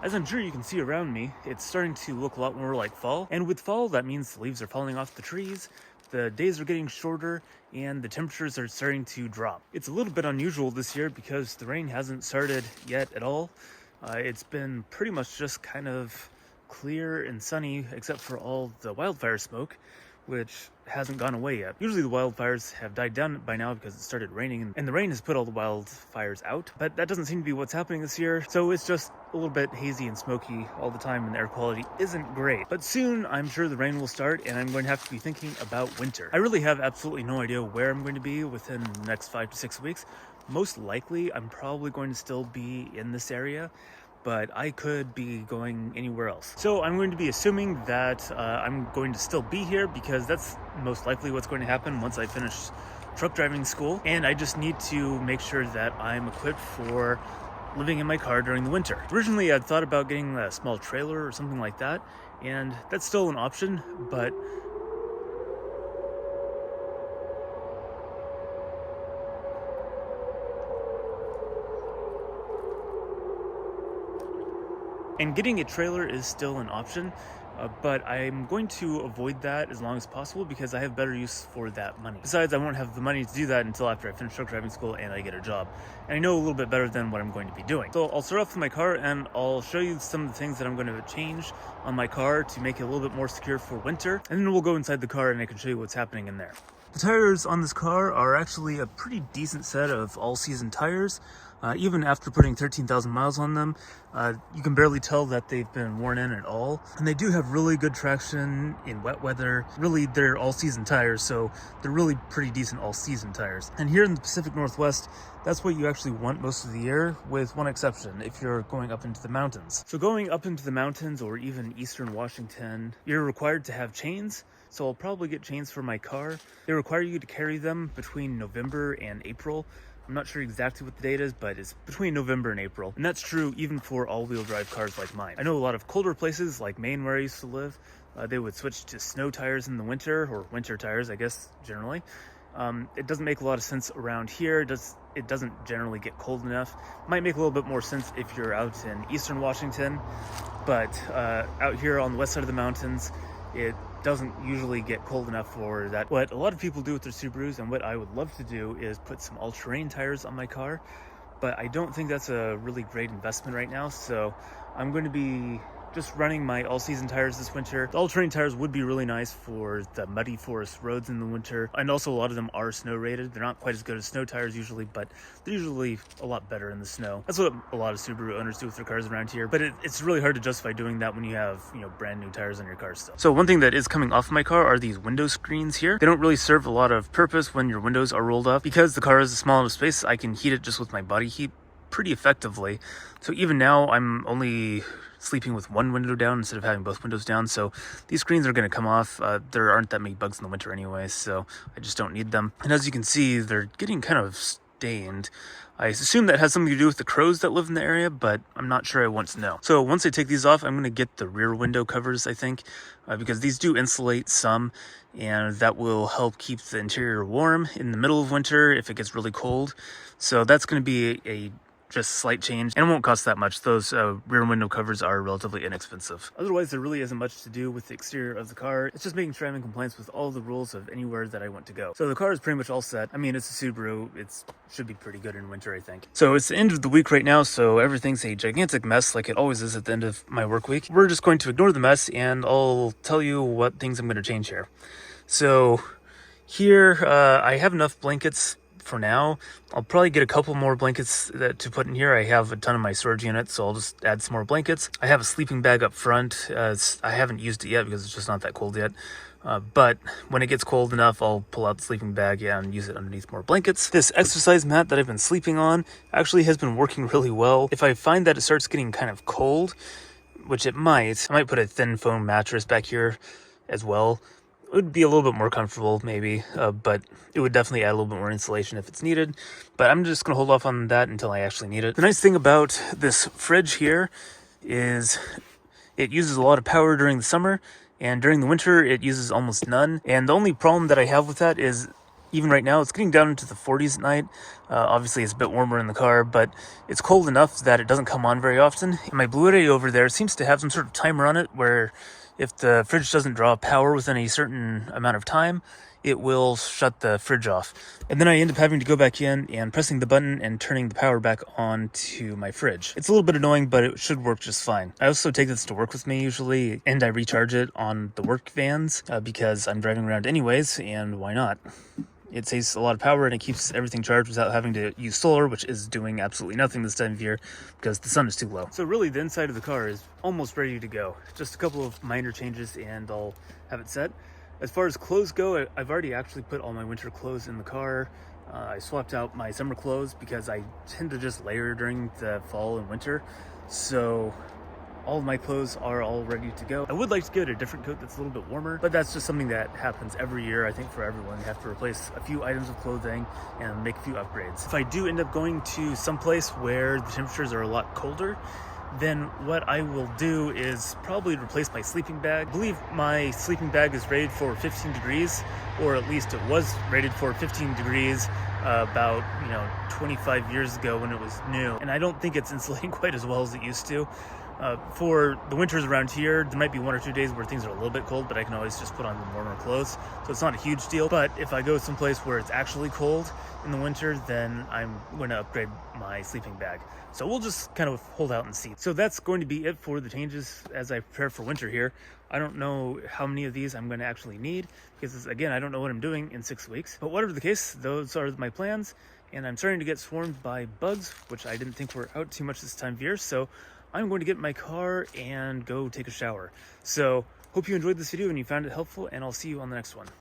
As I'm sure you can see around me, it's starting to look a lot more like fall. And with fall, that means the leaves are falling off the trees, the days are getting shorter, and the temperatures are starting to drop. It's a little bit unusual this year because the rain hasn't started yet at all. It's been pretty much just kind of clear and sunny, except for all the wildfire smoke, which hasn't gone away yet. Usually the wildfires have died down by now because it started raining, and the rain has put all the wildfires out, but that doesn't seem to be what's happening this year, so it's just a little bit hazy and smoky all the time, and the air quality isn't great. But soon, I'm sure the rain will start, and I'm going to have to be thinking about winter. I really have absolutely no idea where I'm going to be within the next 5 to 6 weeks. Most likely, I'm probably going to still be in this area, but I could be going anywhere else. So I'm going to be assuming that I'm going to still be here because that's most likely what's going to happen once I finish truck driving school. And I just need to make sure that I'm equipped for living in my car during the winter. Originally, I'd thought about getting a small trailer or something like that, and that's still an option, but getting a trailer is still an option, but I'm going to avoid that as long as possible because I have better use for that money. Besides, I won't have the money to do that until after I finish truck driving school and I get a job. And I know a little bit better than what I'm going to be doing. So I'll start off with my car and I'll show you some of the things that I'm going to change on my car to make it a little bit more secure for winter. And then we'll go inside the car and I can show you what's happening in there. The tires on this car are actually a pretty decent set of all-season tires. Even after putting 13,000 miles on them, you can barely tell that they've been worn in at all. And they do have really good traction in wet weather. Really, they're all-season tires, so they're really pretty decent all-season tires. And here in the Pacific Northwest, that's what you actually want most of the year, with one exception, if you're going up into the mountains. So going up into the mountains or even eastern Washington, you're required to have chains. So I'll probably get chains for my car. They require you to carry them between November and April. I'm not sure exactly what the date is, but it's between November and April. And that's true even for all-wheel drive cars like mine. I know a lot of colder places like Maine where I used to live, they would switch to snow tires in the winter, or winter tires, I guess, generally. It doesn't make a lot of sense around here. It doesn't generally get cold enough. Might make a little bit more sense if you're out in eastern Washington, but out here on the west side of the mountains, it doesn't usually get cold enough for that. What a lot of people do with their Subarus, and what I would love to do, is put some all-terrain tires on my car, but I don't think that's a really great investment right now, so I'm going to be just running my all-season tires this winter. The all-terrain tires would be really nice for the muddy forest roads in the winter, and also a lot of them are snow rated. They're not quite as good as snow tires usually, but they're usually a lot better in the snow. That's what a lot of Subaru owners do with their cars around here, but it's really hard to justify doing that when you have, brand new tires on your car still. So one thing that is coming off my car are these window screens here. They don't really serve a lot of purpose when your windows are rolled up. Because the car has a small enough space, I can heat it just with my body heat pretty effectively. So even now, I'm only sleeping with one window down instead of having both windows down, so these screens are going to come off. There aren't that many bugs in the winter anyway, so I just don't need them. And as you can see, they're getting kind of stained. I assume that has something to do with the crows that live in the area, but I'm not sure I want to know. So once I take these off, I'm going to get the rear window covers, I think, because these do insulate some, and that will help keep the interior warm in the middle of winter if it gets really cold. So that's going to be a just slight change, and it won't cost that much. Those rear window covers are relatively inexpensive. Otherwise, there really isn't much to do with the exterior of the car. It's just making sure I'm in compliance with all the rules of anywhere that I want to go. So the car is pretty much all set. I mean, it's a Subaru. It should be pretty good in winter, I think. So it's the end of the week right now, so everything's a gigantic mess like it always is at the end of my work week. We're just going to ignore the mess, and I'll tell you what things I'm going to change here. So here, I have enough blankets for now. I'll probably get a couple more blankets to put in here. I have a ton of my storage units, so I'll just add some more blankets. I have a sleeping bag up front. I haven't used it yet because it's just not that cold yet. But when it gets cold enough, I'll pull out the sleeping bag and use it underneath more blankets. This exercise mat that I've been sleeping on actually has been working really well. If I find that it starts getting kind of cold, which it might, I might put a thin foam mattress back here as well. It would be a little bit more comfortable, maybe, but it would definitely add a little bit more insulation if it's needed. But I'm just going to hold off on that until I actually need it. The nice thing about this fridge here is it uses a lot of power during the summer, and during the winter, it uses almost none. And the only problem that I have with that is Even right now, it's getting down into the 40s at night. Obviously, it's a bit warmer in the car, but it's cold enough that it doesn't come on very often. And my Blu-ray over there seems to have some sort of timer on it where if the fridge doesn't draw power within a certain amount of time, it will shut the fridge off. And then I end up having to go back in and pressing the button and turning the power back on to my fridge. It's a little bit annoying, but it should work just fine. I also take this to work with me usually, and I recharge it on the work vans because I'm driving around anyways, and why not? It saves a lot of power and it keeps everything charged without having to use solar, which is doing absolutely nothing this time of year because the sun is too low. So really the inside of the car is almost ready to go. Just a couple of minor changes and I'll have it set. As far as clothes go, I've already actually put all my winter clothes in the car. I swapped out my summer clothes because I tend to just layer during the fall and winter. So all of my clothes are all ready to go. I would like to get a different coat that's a little bit warmer, but that's just something that happens every year. I think for everyone, you have to replace a few items of clothing and make a few upgrades. If I do end up going to some place where the temperatures are a lot colder, then what I will do is probably replace my sleeping bag. I believe my sleeping bag is rated for 15 degrees, or at least it was rated for 15 degrees about 25 years ago when it was new. And I don't think it's insulating quite as well as it used to. For the winters around here, there might be 1 or 2 days where things are a little bit cold, but I can always just put on the warmer clothes. So it's not a huge deal. But if I go someplace where it's actually cold in the winter, then I'm going to upgrade my sleeping bag. So we'll just kind of hold out and see. So that's going to be it for the changes as I prepare for winter here. I don't know how many of these I'm going to actually need because, again, I don't know what I'm doing in 6 weeks. But whatever the case, those are my plans. And I'm starting to get swarmed by bugs, which I didn't think were out too much this time of year. So I'm going to get in my car and go take a shower. So hope you enjoyed this video and you found it helpful, and I'll see you on the next one.